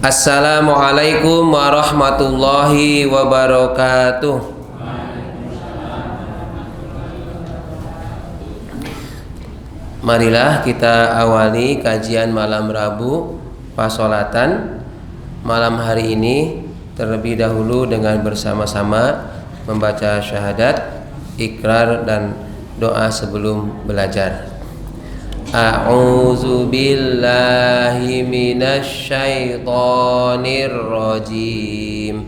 Assalamualaikum warahmatullahi wabarakatuh. Marilah kita awali kajian malam Rabu Pasolatan malam hari ini terlebih dahulu dengan bersama-sama membaca syahadat, ikrar dan doa sebelum belajar. A'udzu billahi minasy syaithanir rajim.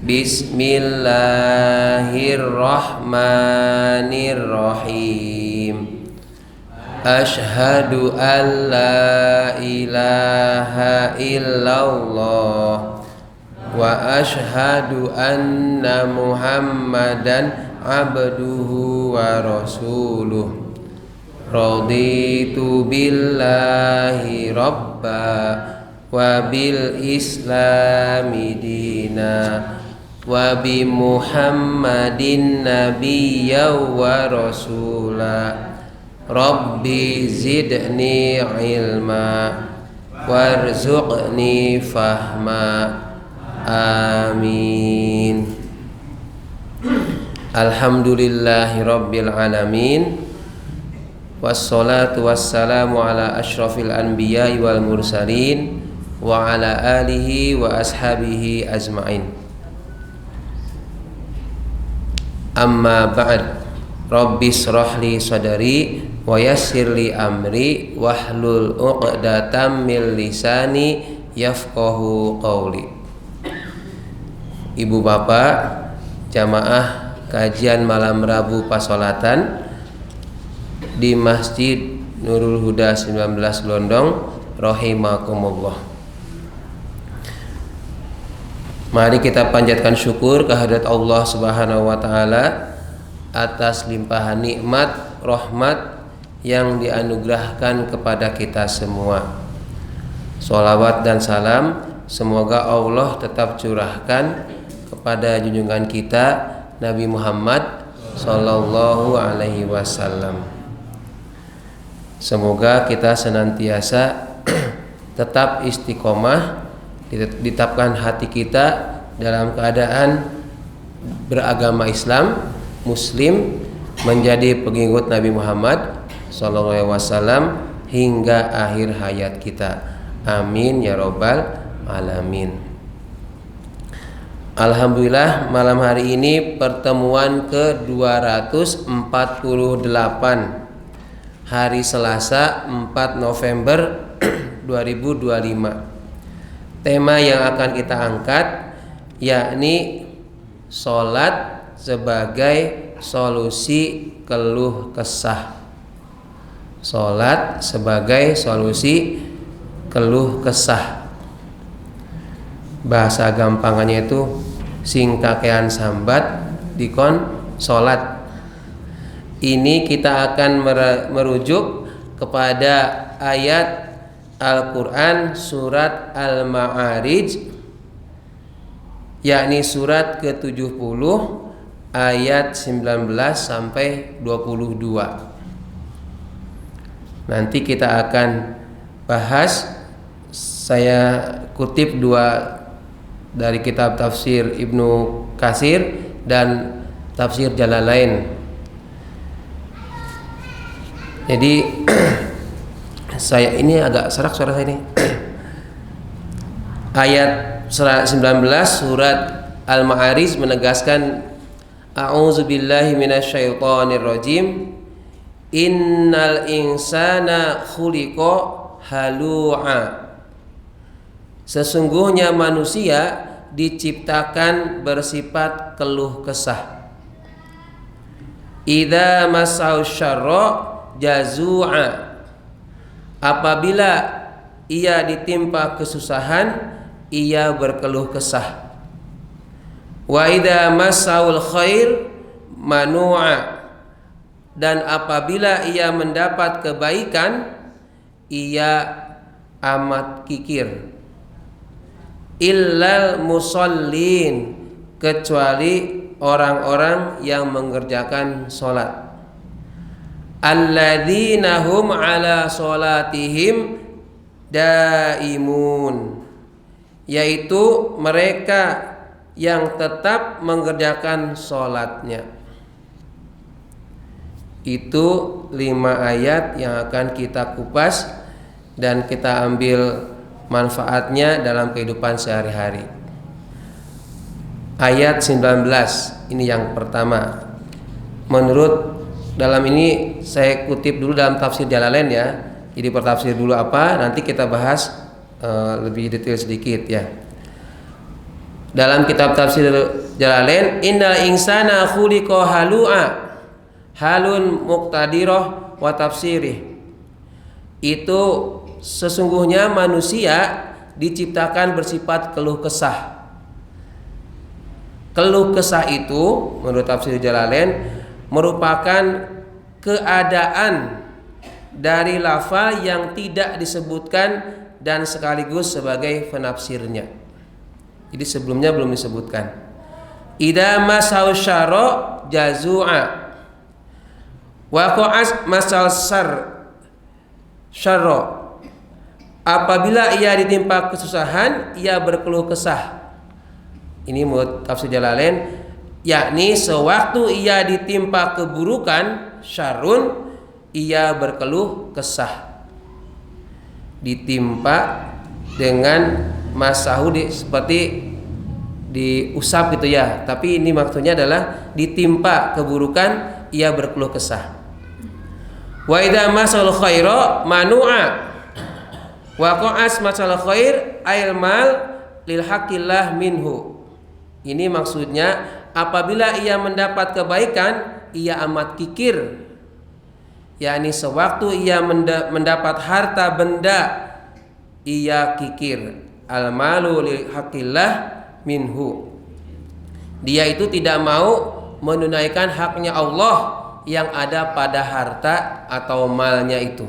Bismillahirrahmanirrahim. Asyhadu an la ilaha illallah wa asyhadu anna Muhammadan abduhu wa rasuluh. Raditu billahi rabba wa bil islami dina wa bi Muhammadin nabiyya wa rasula. Rabbi zidni ilma warzuqni fahma. Amin. Alhamdulillahi rabbil alamin. Wassalatu wassalamu ala asyrafil anbiya'i wal mursalin wa ala alihi wa ashabihi ajma'in. Amma ba'd. Rabbi shrahli sadri wa yassirli amri wahlul 'uqdatam min lisani yafqahu qawli. Ibu bapak jamaah kajian malam Rabu Pasolatan di Masjid Nurul Huda 19 Londong rahimakumullah. Mari kita panjatkan syukur kehadirat Allah Subhanahu wa taala atas limpahan nikmat rahmat yang dianugerahkan kepada kita semua. Sholawat dan salam semoga Allah tetap curahkan kepada junjungan kita Nabi Muhammad sallallahu alaihi wasallam. Semoga kita senantiasa tetap istiqomah, ditetapkan hati kita dalam keadaan beragama Islam, Muslim, menjadi pengikut Nabi Muhammad sallallahu alaihi wasallam hingga akhir hayat kita. Amin ya rabbal alamin. Alhamdulillah malam hari ini pertemuan ke-248 hari Selasa 4 November 2025. Tema yang akan kita angkat yakni sholat sebagai solusi keluh kesah. Sholat sebagai solusi keluh kesah. Bahasa gampangannya itu singkakean sambat dikon sholat. Ini kita akan merujuk kepada ayat Al-Quran surat Al-Ma'arij, yakni surat ke-70 ayat 19 sampai 22. Nanti kita akan bahas. Saya kutip dua dari kitab tafsir Ibnu Katsir dan tafsir Jalalain. Jadi saya ini agak serak suara saya ini. Ayat 19 surat Al-Ma'arij menegaskan A'udzu billahi minasyaitonir rajim. Innal insana khuliqa halu'a. Sesungguhnya manusia diciptakan bersifat keluh kesah. Idza masau syarra jazu'a. Apabila ia ditimpa kesusahan, ia berkeluh kesah. Wa idza masaul khair manu'a. Dan apabila ia mendapat kebaikan, ia amat kikir. Illal musallin, kecuali orang-orang yang mengerjakan sholat. Alladzina hum ala sholatihim daimun, yaitu mereka yang tetap mengerjakan sholatnya. Itu 5 ayat yang akan kita kupas dan kita ambil manfaatnya dalam kehidupan sehari-hari. Ayat 19 ini yang pertama. Menurut dalam ini saya kutip dulu dalam tafsir Jalalain ya. Jadi pertafsir dulu apa, nanti kita bahas lebih detail sedikit ya. Dalam kitab tafsir Jalalain, innal insana khuliqa halu'a halun muqtadirah wa tafsirih. Itu sesungguhnya manusia diciptakan bersifat keluh kesah. Keluh kesah itu menurut tafsir Jalalain merupakan keadaan dari lafal yang tidak disebutkan dan sekaligus sebagai penafsirnya. Jadi sebelumnya belum disebutkan. Idza masau syara jazua wa qa'as masal syarra. Apabila ia ditimpa kesusahan, ia berkeluh kesah. Ini menurut tafsir Jalalain, yakni sewaktu ia ditimpa keburukan syarrun, ia berkeluh kesah. Ditimpa dengan masahu seperti diusap gitu ya, tapi ini maksudnya adalah ditimpa keburukan ia berkeluh kesah. Wa idza masal khaira manu'a wa qa'as masal khair ail mal lil haqqillah minhu. Ini maksudnya apabila ia mendapat kebaikan ia amat kikir, yakni sewaktu ia mendapat harta benda ia kikir. Al-malu li haqqillah minhu. Dia itu tidak mau menunaikan haknya Allah yang ada pada harta atau malnya itu.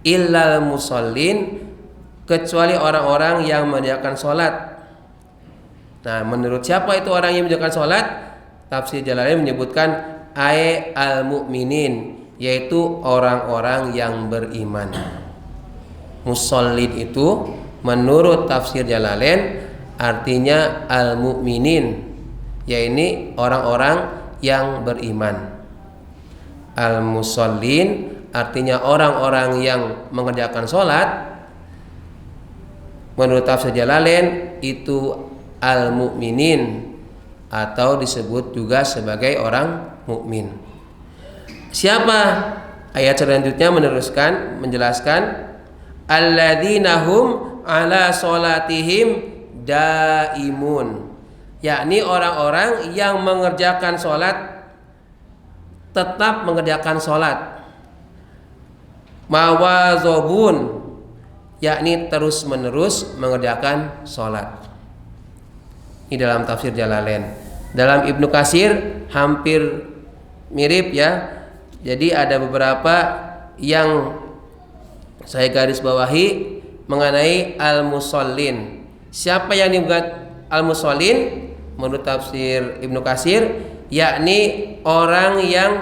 Illal musallin, kecuali orang-orang yang mengerjakan sholat. Nah, menurut siapa itu orang yang mengerjakan sholat? Tafsir Jalalain menyebutkan al-mu'minin, yaitu orang-orang yang beriman. Musallin itu menurut tafsir Jalalain artinya al-mu'minin, yaitu orang-orang yang beriman. Al-musallin artinya orang-orang yang mengerjakan sholat. Menurut tafsir Jalalain itu al-mu'minin atau disebut juga sebagai orang mukmin. Siapa? Ayat selanjutnya menjelaskan alladzina hum ala sholatihim daimun, yakni orang-orang yang mengerjakan sholat, tetap mengerjakan sholat. Mawazobun, yakni terus menerus mengerjakan sholat. Ini dalam tafsir Jalalain. Dalam Ibnu Katsir hampir mirip ya. Jadi ada beberapa yang saya garis bawahi mengenai al-musallin. Siapa yang dibuat al-musallin? Menurut tafsir Ibnu Katsir, yakni orang yang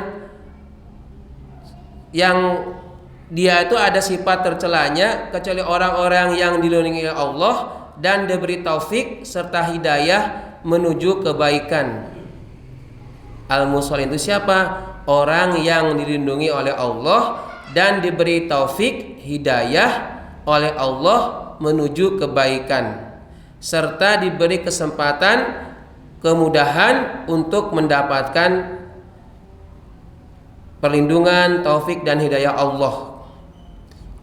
dia itu ada sifat tercelanya kecuali orang-orang yang dilindungi oleh Allah dan diberi taufik serta hidayah menuju kebaikan. Al-musallin itu siapa? Orang yang dilindungi oleh Allah dan diberi taufik hidayah oleh Allah menuju kebaikan, serta diberi kesempatan kemudahan untuk mendapatkan perlindungan, taufik dan hidayah Allah.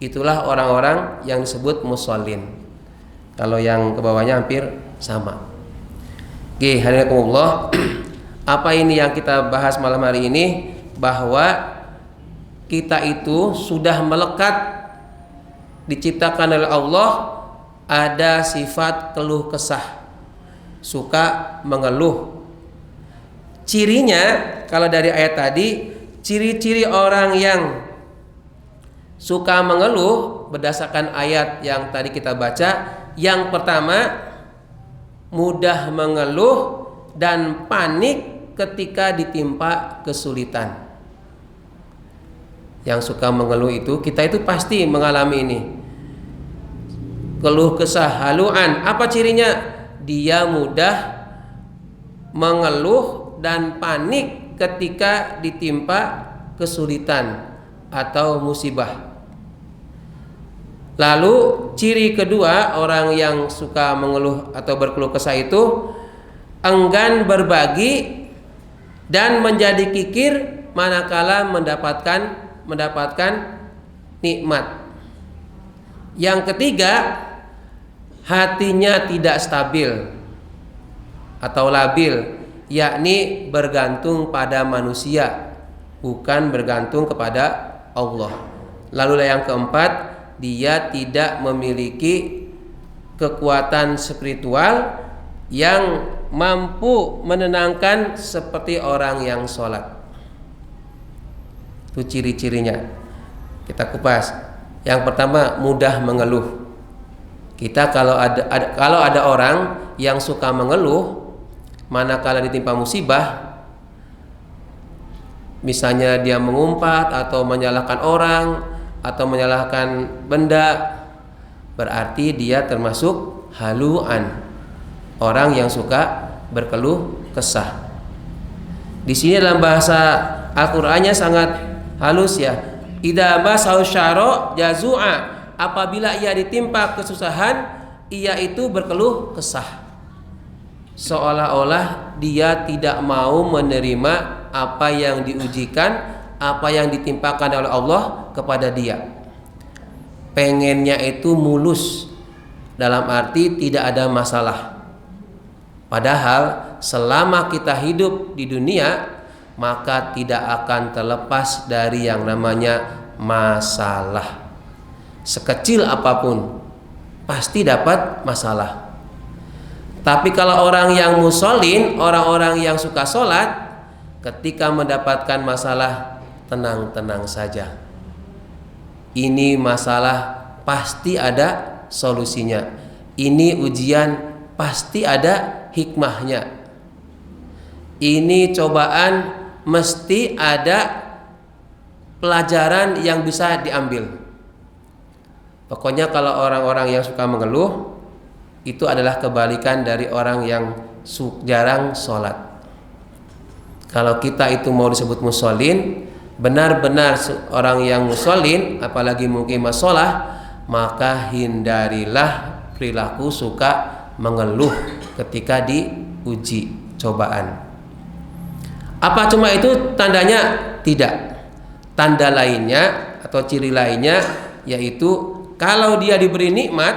Itulah orang-orang yang disebut musallin. Kalau yang ke bawahnya hampir sama. Oke, hadiratullah. Apa ini yang kita bahas malam hari ini? Bahwa kita itu sudah melekat, diciptakan oleh Allah, ada sifat keluh kesah, suka mengeluh. Cirinya, kalau dari ayat tadi, ciri-ciri orang yang suka mengeluh berdasarkan ayat yang tadi kita baca, yang pertama mudah mengeluh dan panik ketika ditimpa kesulitan. Yang suka mengeluh itu, kita itu pasti mengalami ini. keluh kesah haluan. Apa cirinya? Dia mudah mengeluh dan panik ketika ditimpa kesulitan atau musibah. Lalu ciri kedua orang yang suka mengeluh atau berkeluh kesah itu enggan berbagi dan menjadi kikir manakala mendapatkan nikmat. Yang ketiga, hatinya tidak stabil atau labil, yakni bergantung pada manusia, bukan bergantung kepada Allah. Lalu yang keempat, dia tidak memiliki kekuatan spiritual yang mampu menenangkan seperti orang yang sholat. Itu ciri-cirinya. Kita kupas. Yang pertama, mudah mengeluh. Kita kalau ada orang yang suka mengeluh manakala ditimpa musibah, misalnya dia mengumpat atau menyalahkan orang atau menyalahkan benda, berarti dia termasuk haluan, orang yang suka berkeluh kesah. Di sini dalam bahasa Al-Qur'annya sangat halus ya. Idza basau syara jazua, apabila ia ditimpa kesusahan, ia itu berkeluh kesah. Seolah-olah dia tidak mau menerima apa yang diujikan, apa yang ditimpakan oleh Allah kepada dia. Pengennya itu mulus, dalam arti tidak ada masalah. Padahal selama kita hidup di dunia, maka tidak akan terlepas dari yang namanya masalah. Sekecil apapun pasti dapat masalah. Tapi kalau orang yang musholin, orang-orang yang suka sholat, ketika mendapatkan masalah, tenang-tenang saja. Ini masalah pasti ada solusinya. Ini ujian pasti ada hikmahnya. Ini cobaan mesti ada pelajaran yang bisa diambil. Pokoknya kalau orang-orang yang suka mengeluh, itu adalah kebalikan dari orang yang jarang sholat. Kalau kita itu mau disebut musholin, benar-benar orang yang musholin, apalagi muqimah sholah, maka hindarilah perilaku suka mengeluh ketika diuji cobaan. Apa cuma itu tandanya? Tidak. Tanda lainnya atau ciri lainnya yaitu kalau dia diberi nikmat,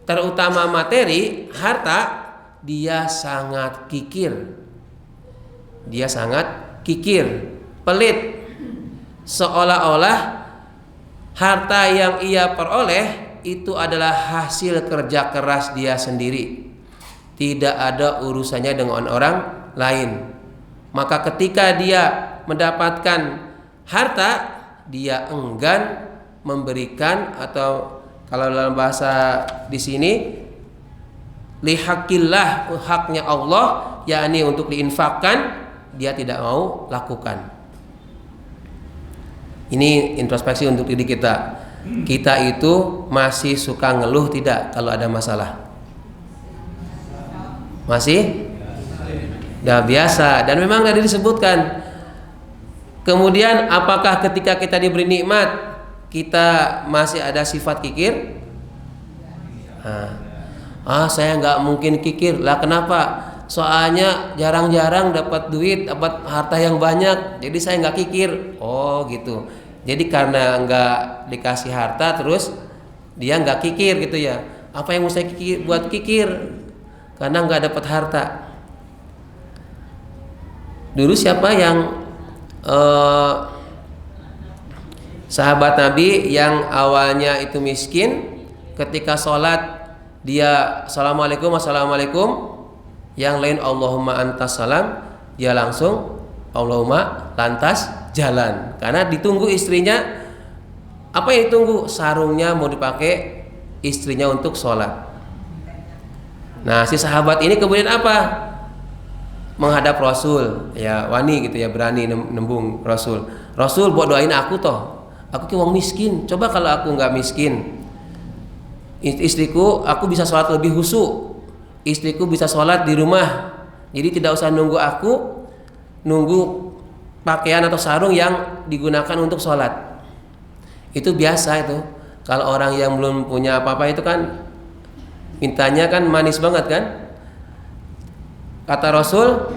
terutama materi, harta, dia sangat kikir. Dia sangat kikir, pelit. Seolah-olah harta yang ia peroleh itu adalah hasil kerja keras dia sendiri. Tidak ada urusannya dengan orang lain. Maka ketika dia mendapatkan harta, dia enggan memberikan, atau kalau dalam bahasa di sini lihaqillah, haknya Allah, yakni untuk diinfakkan, dia tidak mau lakukan. Ini introspeksi untuk diri kita. Kita itu masih suka ngeluh tidak kalau ada masalah? Masih? Dah biasa, dan memang tadi disebutkan. Kemudian apakah ketika kita diberi nikmat kita masih ada sifat kikir? Saya nggak mungkin kikir lah. Kenapa? Soalnya jarang-jarang dapat duit, dapat harta yang banyak, jadi saya nggak kikir. Oh gitu. Jadi karena nggak dikasih harta terus dia nggak kikir gitu ya. Apa yang mau saya kikir, buat kikir? Karena nggak dapat harta. Dulu siapa yang sahabat Nabi yang awalnya itu miskin, ketika sholat dia assalamualaikum, assalamualaikum, yang lain Allahumma antas salam, dia langsung Allahumma lantas jalan, karena ditunggu istrinya. Apa yang ditunggu? Sarungnya mau dipakai istrinya untuk sholat. Nah si sahabat ini kemudian apa? Menghadap Rasul, ya wani gitu ya, berani nembung Rasul. Rasul buat doain aku toh, aku ki wong miskin. Coba kalau aku nggak miskin, istriku, aku bisa sholat lebih khusyuk, istriku bisa sholat di rumah, jadi tidak usah nunggu aku nunggu pakaian atau sarung yang digunakan untuk sholat. Itu biasa itu. Kalau orang yang belum punya apa-apa itu kan mintanya kan manis banget kan. Kata Rasul,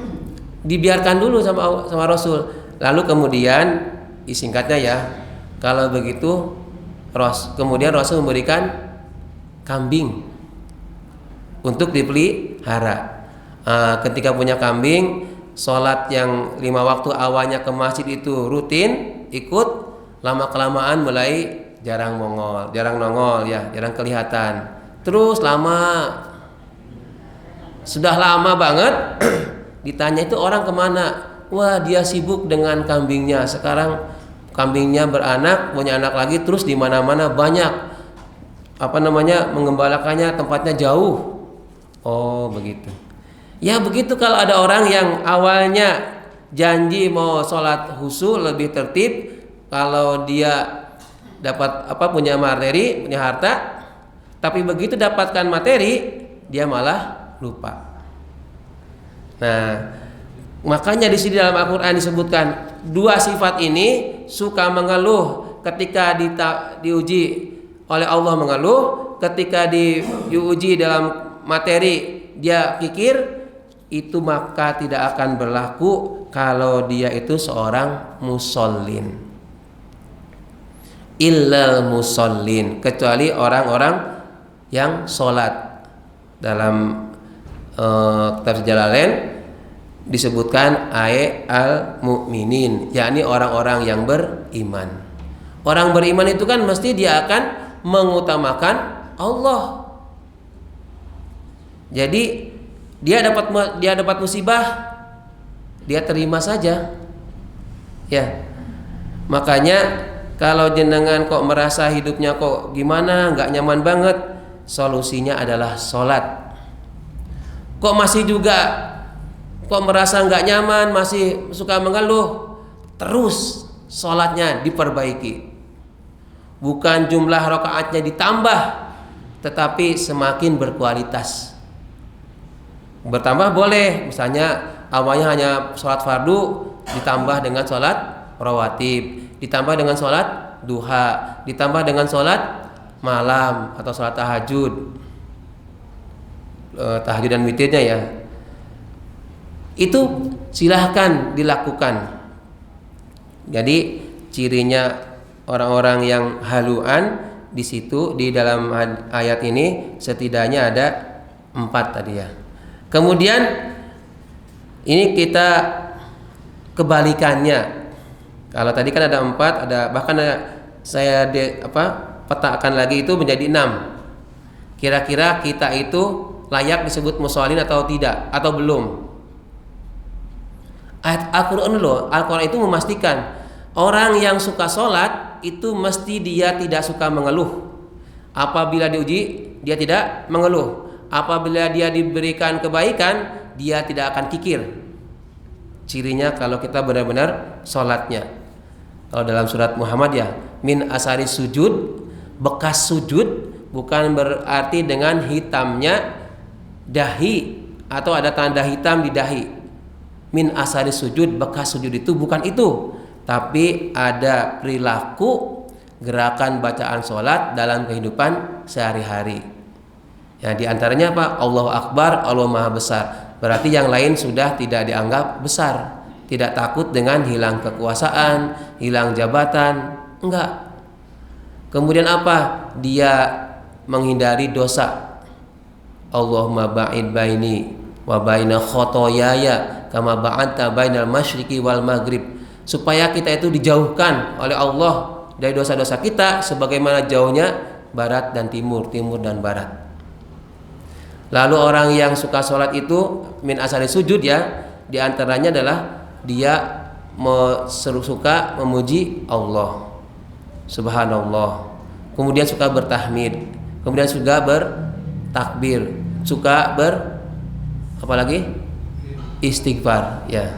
dibiarkan dulu sama Rasul. Lalu kemudian singkatnya ya, kalau begitu kemudian Rasul memberikan kambing untuk dipelihara. Ketika punya kambing, sholat yang 5 waktu awalnya ke masjid itu rutin ikut, lama kelamaan mulai jarang nongol ya, jarang kelihatan. Terus sudah lama banget ditanya itu orang kemana? Wah, dia sibuk dengan kambingnya. Sekarang kambingnya beranak, punya anak lagi, terus di mana-mana banyak mengembalakannya, tempatnya jauh. Oh begitu. Ya begitu kalau ada orang yang awalnya janji mau sholat khusyuk lebih tertib, kalau dia dapat punya materi, punya harta, tapi begitu dapatkan materi dia malah lupa. Nah, makanya di sini dalam Al-Qur'an disebutkan dua sifat ini, suka mengeluh ketika diuji oleh Allah mengeluh, ketika diuji dalam materi dia kikir, itu maka tidak akan berlaku kalau dia itu seorang musallin. Illal musallin, kecuali orang-orang yang sholat. Dalam kitab Jalalain disebutkan al-mu'minin, yakni orang-orang yang beriman. Orang beriman itu kan mesti dia akan mengutamakan Allah. Jadi dia dapat musibah, dia terima saja. Ya. Makanya kalau jenengan kok merasa hidupnya kok gimana, nggak nyaman banget, solusinya adalah sholat. Kok merasa nggak nyaman, masih suka mengeluh, terus sholatnya diperbaiki. Bukan jumlah rakaatnya ditambah, tetapi semakin berkualitas. Bertambah boleh, misalnya awalnya hanya sholat fardu, ditambah dengan sholat rawatib, ditambah dengan sholat duha, ditambah dengan sholat malam atau sholat tahajud, tahajud dan witirnya ya. Itu silahkan dilakukan. Jadi cirinya orang-orang yang haluan di situ, di dalam ayat ini setidaknya ada 4 tadi ya. Kemudian ini kita kebalikannya. Kalau tadi kan ada 4, ada bahkan saya petakan lagi itu menjadi 6. Kira-kira kita itu layak disebut musallin atau tidak, atau belum? Ayat Al-Quran itu memastikan orang yang suka sholat itu mesti dia tidak suka mengeluh. Apabila diuji dia tidak mengeluh. Apabila dia diberikan kebaikan dia tidak akan kikir. Cirinya kalau kita benar-benar sholatnya. Kalau dalam surat Muhammad ya, min asari sujud, bekas sujud, bukan berarti dengan hitamnya dahi atau ada tanda hitam di dahi. Min asari sujud, bekas sujud itu bukan itu, tapi ada perilaku gerakan bacaan sholat dalam kehidupan sehari-hari. Ya, di antaranya apa? Allahu Akbar, Allah Maha Besar. Berarti yang lain sudah tidak dianggap besar. Tidak takut dengan hilang kekuasaan, hilang jabatan, enggak. Kemudian apa? Dia menghindari dosa. Allahumma ba'id baini wa baina khotoyaya kama ba'adta bainal masyriqi wal maghrib. Supaya kita itu dijauhkan oleh Allah dari dosa-dosa kita sebagaimana jauhnya barat dan timur dan barat. Lalu orang yang suka sholat itu min asari sujud ya, di antaranya adalah dia suka memuji Allah Subhanallah, kemudian suka bertahmid, kemudian suka bertakbir, suka apalagi istighfar ya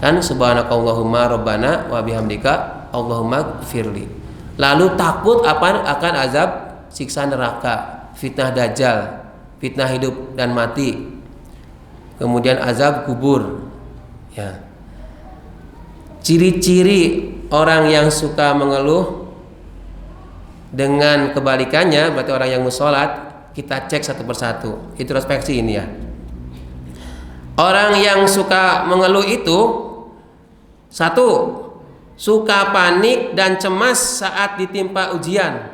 kan, subhanakallahumma rabbana wa bihamdika Allahumma gfirli. Lalu takut akan azab siksa neraka. fitnah dajjal, fitnah hidup dan mati, kemudian azab kubur. Ya. Ciri-ciri orang yang suka mengeluh dengan kebalikannya berarti orang yang musolat, kita cek satu persatu. Introspeksi ini ya. Orang yang suka mengeluh itu, satu, suka panik dan cemas saat ditimpa ujian.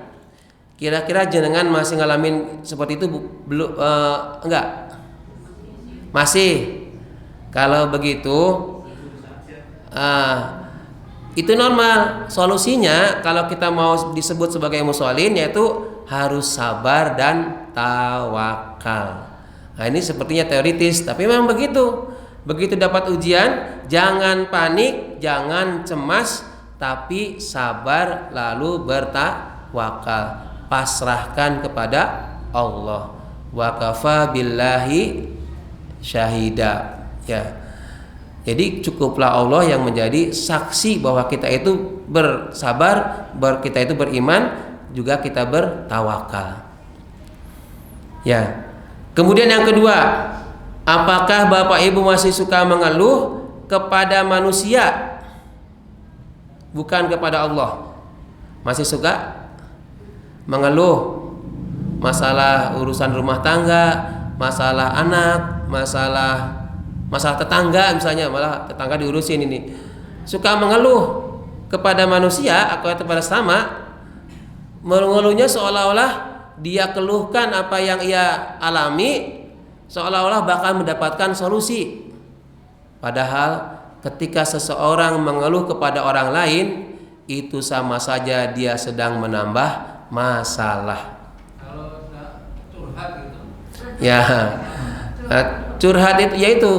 Kira-kira jenengan masih ngalamin seperti itu belum? Enggak? Masih. Kalau begitu, itu normal. Solusinya kalau kita mau disebut sebagai musholin, yaitu harus sabar dan tawakal. Nah, ini sepertinya teoritis, tapi memang begitu. Begitu dapat ujian, jangan panik, jangan cemas, tapi sabar lalu bertawakal. Pasrahkan kepada Allah. Wa kafa billahi syahida. Ya. Jadi cukuplah Allah yang menjadi saksi bahwa kita itu bersabar, kita itu beriman, juga kita bertawakal. Ya. Kemudian yang kedua, apakah Bapak Ibu masih suka mengeluh kepada manusia, bukan kepada Allah? Masih suka mengeluh masalah urusan rumah tangga, masalah anak, masalah tetangga misalnya, malah tetangga diurusin ini. Suka mengeluh kepada manusia atau kepada sama, mengeluhnya seolah-olah dia keluhkan apa yang ia alami, seolah-olah bakal mendapatkan solusi. Padahal ketika seseorang mengeluh kepada orang lain, itu sama saja dia sedang menambah masalah. Kalau curhat gitu. Ya, curhat itu yaitu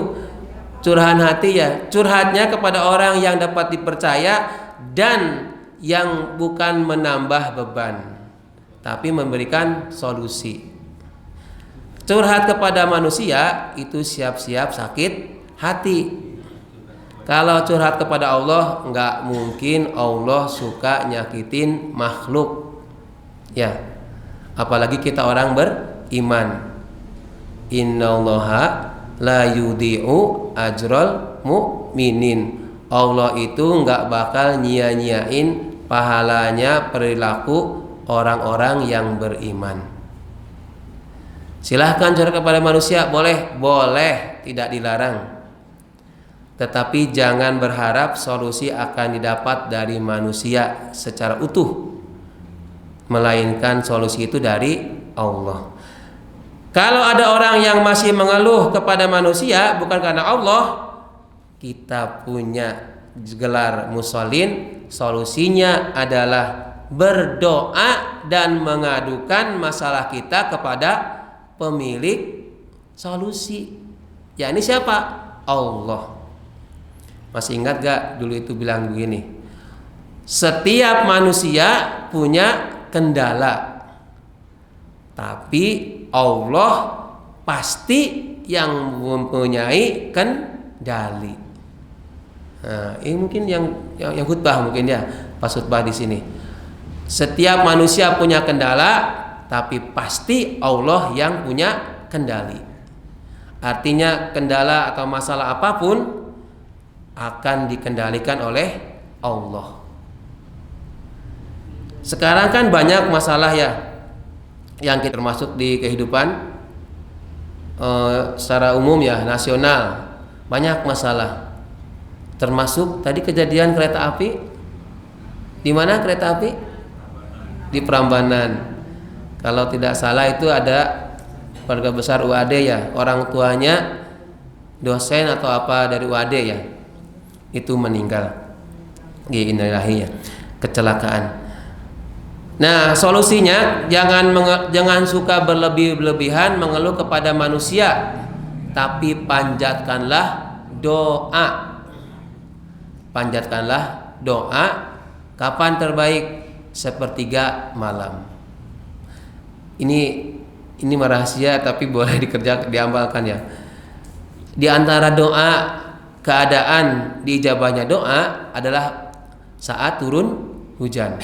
curahan hati ya. Curhatnya kepada orang yang dapat dipercaya dan yang bukan menambah beban, tapi memberikan solusi. Curhat kepada manusia itu siap-siap sakit hati. Kalau curhat kepada Allah, enggak mungkin Allah suka nyakitin makhluk. Ya. Apalagi kita orang beriman. Innallaha la yudhi'u ajral mu'minin. Allah itu enggak bakal nyia-nyiain pahalanya perilaku orang-orang yang beriman. Silahkan curhat kepada manusia, boleh, tidak dilarang. Tetapi jangan berharap solusi akan didapat dari manusia secara utuh, melainkan solusi itu dari Allah. Kalau ada orang yang masih mengeluh kepada manusia bukan karena Allah, kita punya gelar musholin, solusinya adalah berdoa dan mengadukan masalah kita kepada pemilik solusi. Ya, ini siapa? Allah. Masih ingat gak dulu itu bilang begini, setiap manusia punya kendala, tapi Allah pasti yang mempunyai kendali. Nah, ini mungkin yang khutbah mungkin ya, pas khutbah di sini. Setiap manusia punya kendala, tapi pasti Allah yang punya kendali. Artinya kendala atau masalah apapun akan dikendalikan oleh Allah. Sekarang kan banyak masalah ya yang kita termasuk di kehidupan secara umum ya, nasional. Banyak masalah. Termasuk tadi kejadian kereta api. Di mana kereta api? Di Prambanan. Kalau tidak salah itu ada keluarga besar UAD ya, orang tuanya dosen atau apa dari UAD ya, itu meninggal. Innalillahi ya, kecelakaan. Nah, solusinya jangan suka berlebihan mengeluh kepada manusia, tapi panjatkanlah doa. Panjatkanlah doa. Kapan terbaik? Sepertiga malam. Ini rahasia tapi boleh diamalkan ya. Di antara doa, keadaan diijabahnya doa adalah saat turun hujan.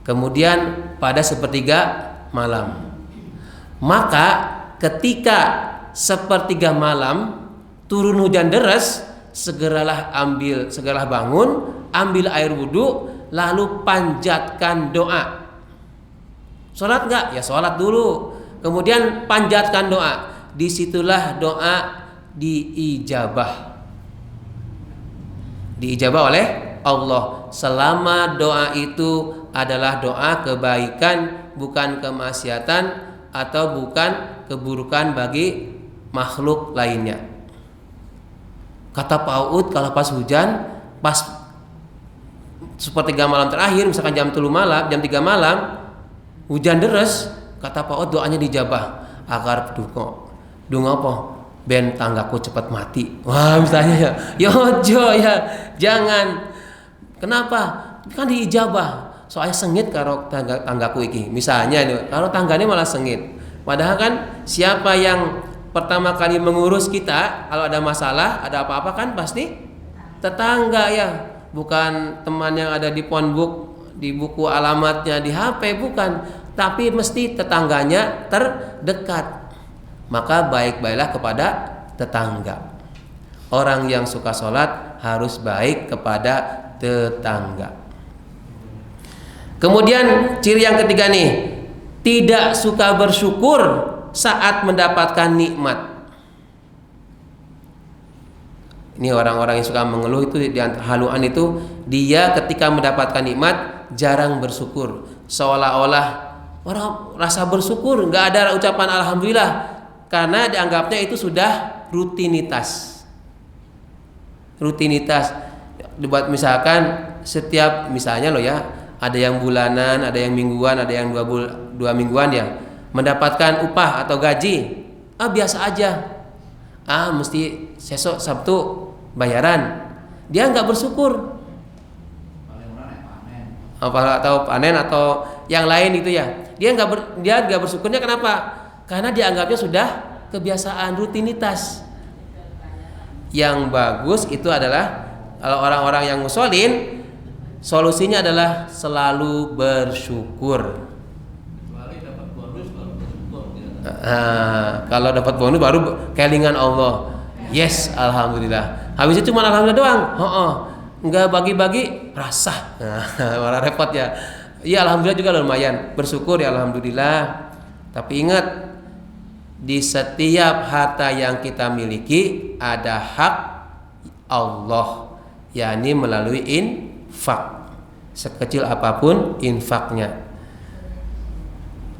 Kemudian pada sepertiga malam. Maka ketika sepertiga malam turun hujan deras, segeralah bangun, ambil air wudhu, lalu panjatkan doa. Sholat nggak? Ya sholat dulu. Kemudian panjatkan doa. Disitulah doa diijabah. Diijabah oleh Allah. Selama doa itu adalah doa kebaikan, bukan kemaksiatan atau bukan keburukan bagi makhluk lainnya. Kata Pak Uud, kalau pas hujan, pas sepertiga malam terakhir, misalkan jam 3 malam, hujan deras, kata Pak Uud doanya dijabah. Agar dungo apa? Ben tanggaku cepat mati. Wah, misalnya ya, ya jangan. Kenapa? Kan diijabah. Soalnya sengit karo tanggaku iki. Misalnya ini, kalau tangganya malah sengit. Padahal kan siapa yang pertama kali mengurus kita kalau ada masalah, ada apa-apa kan pasti tetangga ya, bukan teman yang ada di phonebook, di buku alamatnya di HP, bukan, tapi mesti tetangganya terdekat. Maka baik-baiklah kepada tetangga. Orang yang suka sholat harus baik kepada tetangga. Kemudian ciri yang ketiga nih, tidak suka bersyukur saat mendapatkan nikmat. Ini orang-orang yang suka mengeluh itu, di antara haluan itu, dia ketika mendapatkan nikmat jarang bersyukur, seolah-olah orang rasa bersyukur, nggak ada ucapan alhamdulillah, karena dianggapnya itu sudah rutinitas. Dibuat misalkan setiap, misalnya loh ya, ada yang bulanan, ada yang mingguan, ada yang dua mingguan ya, mendapatkan upah atau gaji, biasa aja, mesti besok Sabtu bayaran, dia nggak bersyukur, atau panen atau yang lain itu ya, dia nggak bersyukurnya. Kenapa? Karena dianggapnya sudah kebiasaan, rutinitas. Yang bagus itu adalah kalau orang-orang yang musolin, solusinya adalah selalu bersyukur. Kecuali dapat bonus baru bersyukur. Kalau dapat bonus baru kelingan Allah. Yes, alhamdulillah. Habis itu cuma alhamdulillah doang. Enggak bagi-bagi rasa. Malah repot ya. Iya, alhamdulillah juga lumayan. Bersyukur ya alhamdulillah. Tapi ingat, di setiap harta yang kita miliki ada hak Allah, yakni melalui infak. Sekecil apapun infaknya.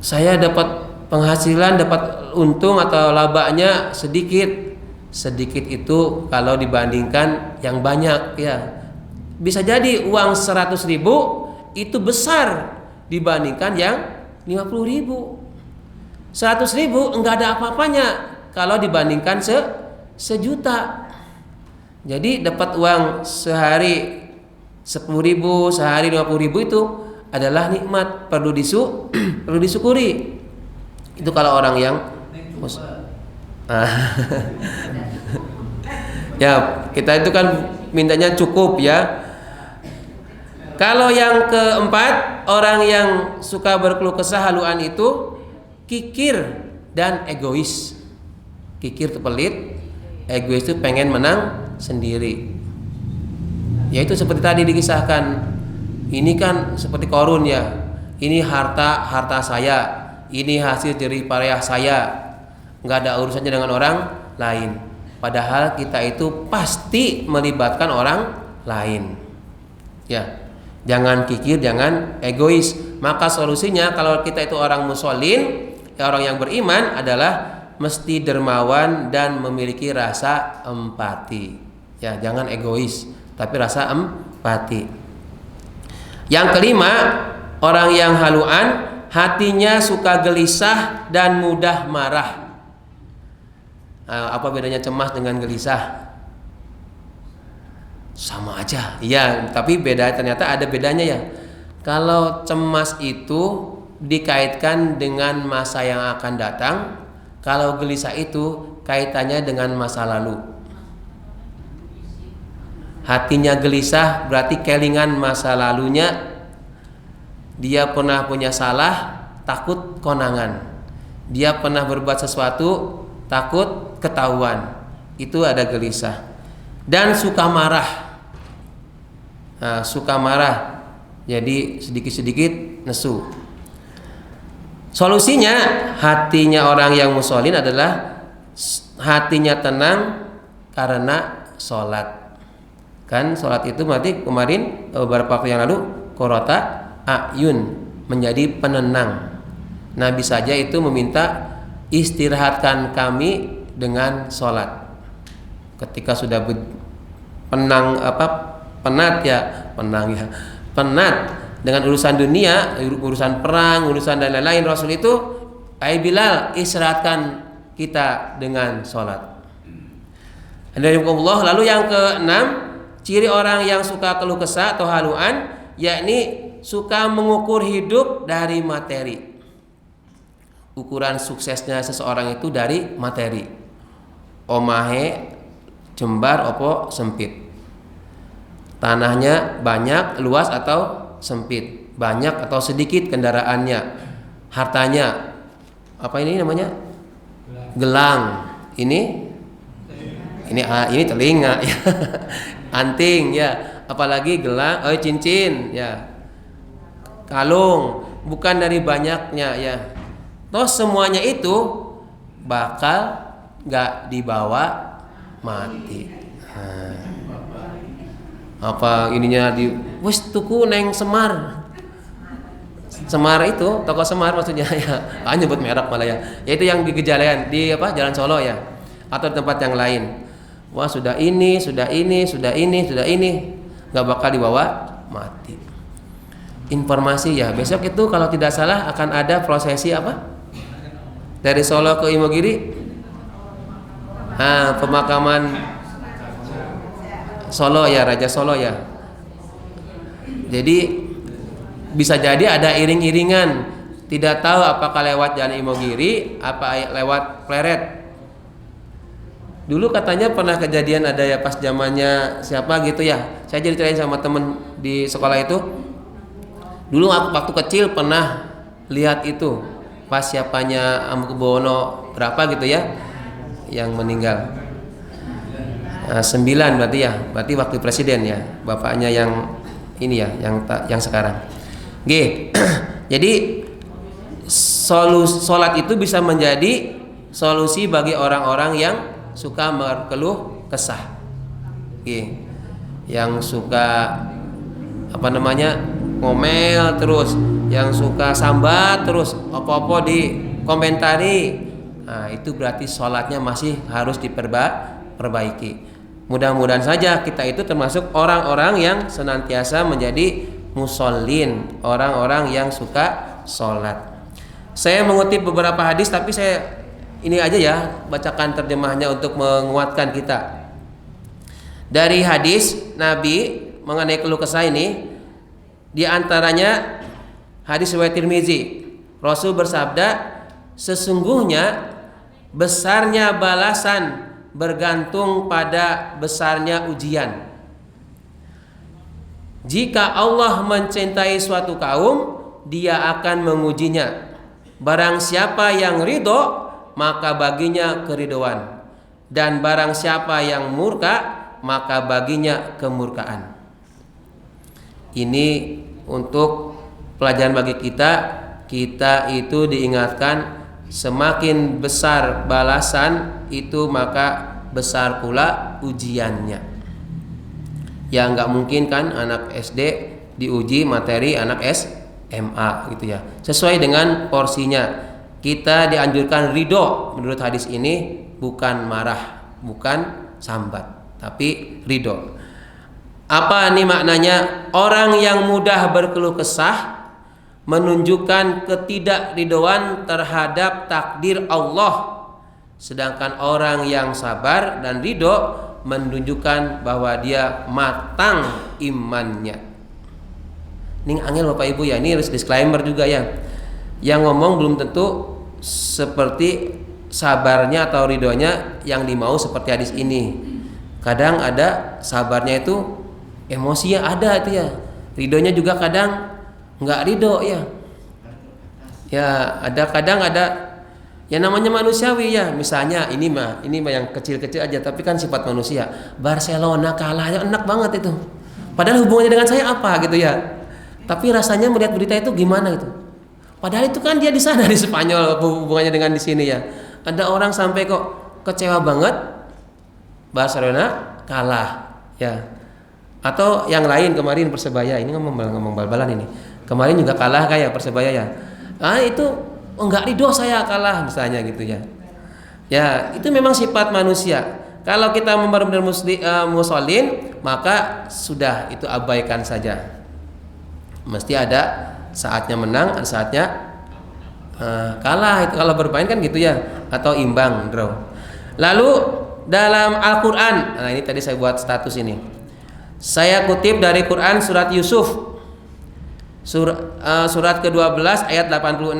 Saya dapat penghasilan, dapat untung atau labanya sedikit. Sedikit itu kalau dibandingkan yang banyak ya. Bisa jadi uang 100.000 itu besar dibandingkan yang 50.000. 100.000 enggak ada apa-apanya kalau dibandingkan sejuta. Jadi dapat uang sehari 10.000, sehari 50.000 itu adalah nikmat, perlu disyukuri. Itu kalau orang yang ya, kita itu kan mintanya cukup ya. Kalau yang keempat, orang yang suka berkeluh kesah haluan itu kikir dan egois. Kikir itu pelit, egois itu pengen menang sendiri. Yaitu seperti tadi dikisahkan, ini kan seperti Korun ya, ini harta saya, ini hasil jerih payah saya, nggak ada urusannya dengan orang lain. Padahal kita itu pasti melibatkan orang lain. Ya, jangan kikir, jangan egois. Maka solusinya kalau kita itu orang musolin, orang yang beriman adalah mesti dermawan dan memiliki rasa empati. Ya, jangan egois, tapi rasa empati. Yang kelima, orang yang haluan hatinya suka gelisah dan mudah marah. Apa bedanya cemas dengan gelisah? Sama aja. Iya, tapi ternyata ada bedanya ya. Kalau cemas itu dikaitkan dengan masa yang akan datang, kalau gelisah itu kaitannya dengan masa lalu. Hatinya gelisah berarti kelingan masa lalunya. Dia pernah punya salah, takut konangan. Dia pernah berbuat sesuatu takut ketahuan, itu ada gelisah. Dan suka marah. Nah, suka marah, jadi sedikit-sedikit nesu. Solusinya, hatinya orang yang musholin adalah hatinya tenang karena sholat. Kan sholat itu berarti kemarin beberapa waktu yang lalu qurrata ayun, menjadi penenang. Nabi saja itu meminta istirahatkan kami dengan sholat. Ketika sudah penat dengan urusan dunia, urusan perang, urusan dan lain-lain, Rasul itu, "Hai Bilal, istirahatkan kita dengan sholat." Lalu yang keenam, ciri orang yang suka keluh kesah atau haluan, yakni suka mengukur hidup dari materi. Ukuran suksesnya seseorang itu dari materi. Omahe jembar opo sempit. Tanahnya banyak, luas atau sempit. Banyak atau sedikit kendaraannya. Hartanya apa ini namanya? Gelang. Ini telinga ya. Anting ya, apalagi gelang, cincin ya. Kalung, bukan dari banyaknya ya. Toh semuanya itu bakal gak dibawa mati. Apa ininya wis tuku neng Semar. Semar itu, toko Semar maksudnya ya. Nyebut merek malah ya. Yaitu yang di Gejalayan, di Jalan Solo ya. Atau di tempat yang lain. Wah, sudah ini, gak bakal dibawa mati. Informasi ya, besok itu kalau tidak salah akan ada prosesi apa? Dari Solo ke Imogiri, pemakaman Solo ya, Raja Solo ya. Jadi bisa jadi ada iring-iringan, tidak tahu apakah lewat Jalan Imogiri, apa lewat Pleret. Dulu katanya pernah kejadian ada ya pas zamannya siapa gitu ya. Saya jadi ceritain sama temen di sekolah itu. Dulu waktu kecil pernah lihat itu pas siapanya Hamengkubuwono berapa gitu ya yang meninggal. 9 berarti ya, berarti waktu presiden ya, bapaknya yang ini ya, yang sekarang. Jadi sholat itu bisa menjadi solusi bagi orang-orang yang suka berkeluh kesah, yang suka ngomel terus, yang suka sambat terus, apa-apa dikomentari. Nah, itu berarti sholatnya masih harus diperbaiki. Mudah-mudahan saja kita itu termasuk orang-orang yang senantiasa menjadi musallin, orang-orang yang suka sholat. Saya mengutip beberapa hadis, tapi saya ini aja ya, bacakan terjemahnya untuk menguatkan kita. Dari hadis Nabi mengenai keluh kesah ini, di antaranya hadis riwayat Tirmizi. Rasul bersabda, "Sesungguhnya besarnya balasan bergantung pada besarnya ujian. Jika Allah mencintai suatu kaum, Dia akan mengujinya. Barang siapa yang ridho, maka baginya keridhoan, dan barang siapa yang murka, maka baginya kemurkaan." Ini untuk pelajaran bagi kita. Kita itu diingatkan, semakin besar balasan itu maka besar pula ujiannya. Ya nggak mungkin kan anak SD diuji materi anak SMA gitu ya. Sesuai dengan porsinya. Kita dianjurkan ridho menurut hadis ini, bukan marah, bukan sambat, tapi ridho. Apa nih maknanya? Orang yang mudah berkeluh kesah menunjukkan ketidakridhoan terhadap takdir Allah, sedangkan orang yang sabar dan ridho menunjukkan bahwa dia matang imannya. Ning angel Bapak Ibu ya, ini harus disclaimer juga ya. Yang ngomong belum tentu seperti sabarnya atau ridhonya yang dimau seperti hadis ini. Kadang ada sabarnya itu emosinya ada itu ya, ridhonya juga kadang nggak ridho ya. Ya ada kadang ada Ya namanya manusiawi ya. Misalnya ini mah yang kecil-kecil aja, tapi kan sifat manusia. Barcelona kalahnya enak banget itu. Padahal hubungannya dengan saya apa gitu ya. Tapi rasanya melihat berita itu gimana itu. Padahal itu kan dia di sana di Spanyol, hubungannya dengan di sini ya. Ada orang sampai kok kecewa banget Barcelona kalah ya. Atau yang lain kemarin Persebaya, ini ngomong bal-balan ini. Kemarin juga kalah kayak Persebaya ya. Itu enggak ridho saya kalah misalnya gitu ya. Ya, itu memang sifat manusia. Kalau kita benar-benar musallin, maka sudah itu abaikan saja. Mesti ada saatnya menang, ada saatnya kalah. Itu kalau bermain kan gitu ya, atau imbang, draw. Lalu dalam Al-Qur'an, nah ini tadi saya buat status ini. Saya kutip dari Quran surat Yusuf. Surat ke-12 ayat 86.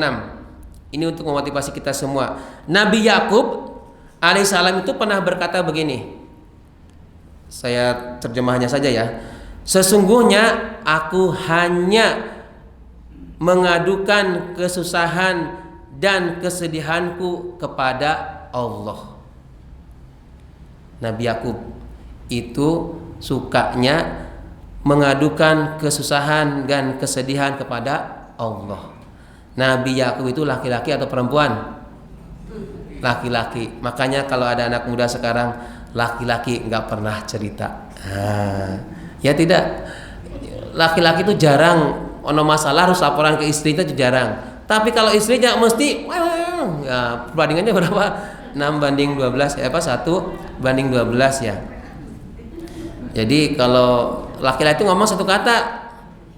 Ini untuk memotivasi kita semua. Nabi Yakub alaihissalam itu pernah berkata begini. Saya terjemahnya saja ya. Sesungguhnya aku hanya mengadukan kesusahan dan kesedihanku kepada Allah. Nabi Yakub itu sukanya mengadukan kesusahan dan kesedihan kepada Allah. Nabi Yakub itu laki-laki atau perempuan? Laki-laki. Makanya kalau ada anak muda sekarang laki-laki nggak pernah cerita. Ya tidak. Laki-laki itu jarang ono masalah harus laporan ke istrinya, itu jarang. Tapi kalau istrinya mesti ya, perbandingannya berapa? 6:12 1:12 ya. Jadi kalau laki-laki itu ngomong satu kata,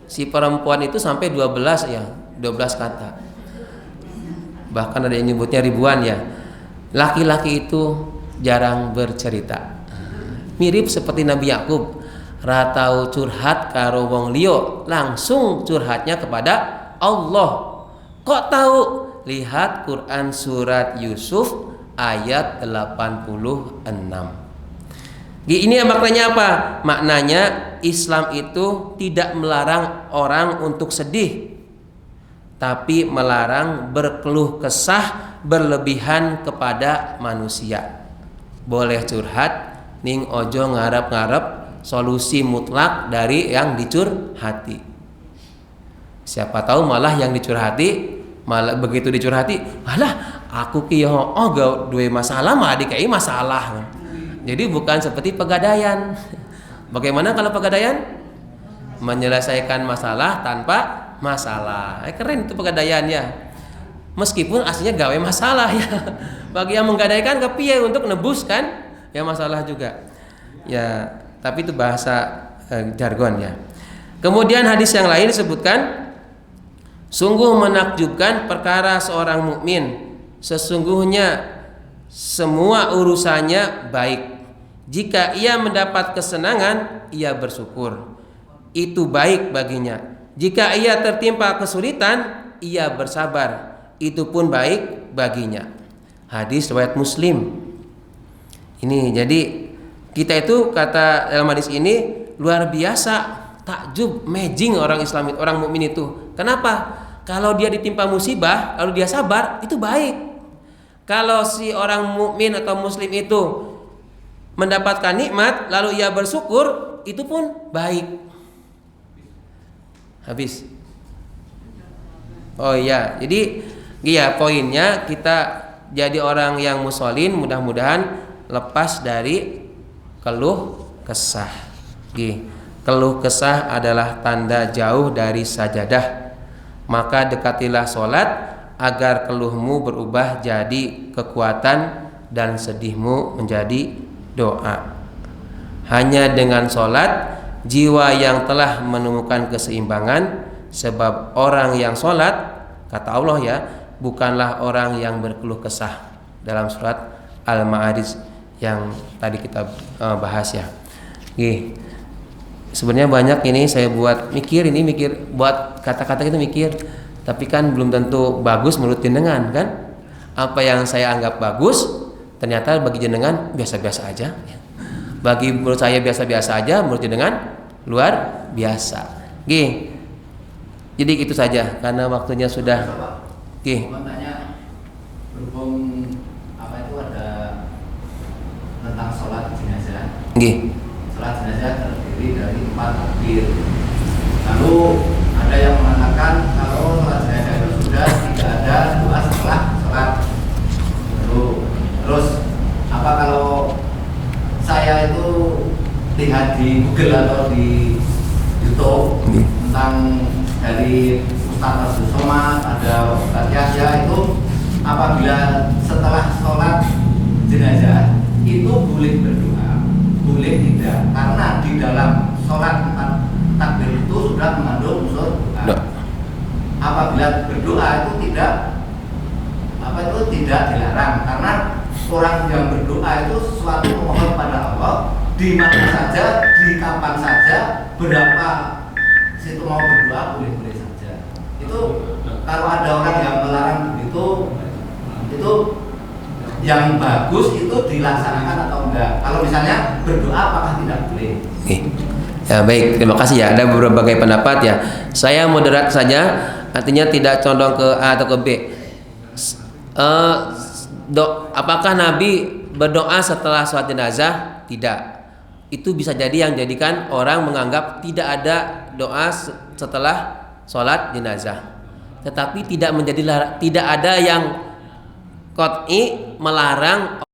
si perempuan itu sampai 12 ya, 12 kata. Bahkan ada yang nyebutnya ribuan ya. Laki-laki itu jarang bercerita. Mirip seperti Nabi Yakub, ratau curhat karo wong liya, langsung curhatnya kepada Allah. Kok tahu? Lihat Quran surat Yusuf ayat 86. Ini maknanya apa? Maknanya Islam itu tidak melarang orang untuk sedih, tapi melarang berkeluh kesah berlebihan kepada manusia. Boleh curhat, ning ojo ngarep-ngarep solusi mutlak dari yang dicurhati. Siapa tahu malah yang dicurhati, malah begitu dicurhati, malah aku ki gak duwe masalah mah dikai masalah. Jadi bukan seperti pegadaian. Bagaimana kalau pegadaian? Menyelesaikan masalah tanpa masalah. Keren itu pegadaian ya. Meskipun aslinya gawe masalah ya. Bagi yang menggadaikan kepiye untuk nebus kan? Ya masalah juga. Ya, tapi itu bahasa jargon ya. Kemudian hadis yang lain disebutkan, sungguh menakjubkan perkara seorang mukmin. Sesungguhnya semua urusannya baik. Jika ia mendapat kesenangan, ia bersyukur. Itu baik baginya. Jika ia tertimpa kesulitan, ia bersabar. Itu pun baik baginya. Hadis riwayat Muslim. Ini jadi kita itu kata dalam hadis ini luar biasa, takjub, amazing orang Islam, orang mukmin itu. Kenapa? Kalau dia ditimpa musibah, lalu dia sabar, itu baik. Kalau si orang mukmin atau muslim itu mendapatkan nikmat lalu ia bersyukur, itu pun baik. Habis. Oh iya, jadi iya poinnya kita jadi orang yang musholin, mudah-mudahan lepas dari keluh kesah. Keluh kesah adalah tanda jauh dari sajadah. Maka dekatilah sholat agar keluhmu berubah jadi kekuatan dan sedihmu menjadi doa. Hanya dengan sholat jiwa yang telah menemukan keseimbangan, sebab orang yang sholat, kata Allah ya, bukanlah orang yang berkeluh kesah. Dalam surat Al-Ma'arij yang tadi kita bahas ya. Sebenarnya banyak ini saya buat mikir buat kata-kata itu mikir, tapi kan belum tentu bagus menurut jenengan kan. Apa yang saya anggap bagus ternyata bagi jenengan biasa-biasa aja. Bagi menurut saya biasa-biasa aja, menurut jenengan luar biasa. Jadi itu saja karena waktunya sudah. Mau tanya, berhubung apa itu ada tentang sholat jenazah. Nggih. Sholat jenazah terdiri dari 4 takbir. Lalu ada yang mengatakan kalau sholat jenazah itu sudah tidak ada doa setelah sholat. Terus apa kalau saya itu lihat di Google atau di YouTube tentang dari Ustaz Abdul Somad, ada Ustaz Yahya, itu apabila setelah sholat jenazah itu boleh berdoa, boleh tidak, karena di dalam sholat 4 takbir itu sudah mengandung unsur doa. Apabila berdoa itu tidak dilarang, karena orang yang berdoa itu sesuatu memohon pada Allah di mana saja, di kapan saja, berapa situ mau berdoa boleh-boleh saja. Itu kalau ada orang yang melarang begitu, itu yang bagus itu dilaksanakan atau enggak. Kalau misalnya berdoa apakah tidak boleh? Ya baik, terima kasih ya. Ada berbagai pendapat ya. Saya moderat saja, artinya tidak condong ke A atau ke B. Apakah Nabi berdoa setelah sholat jenazah? Tidak. Itu bisa jadi yang jadikan orang menganggap tidak ada doa setelah sholat jenazah. Tetapi tidak ada yang qat'i melarang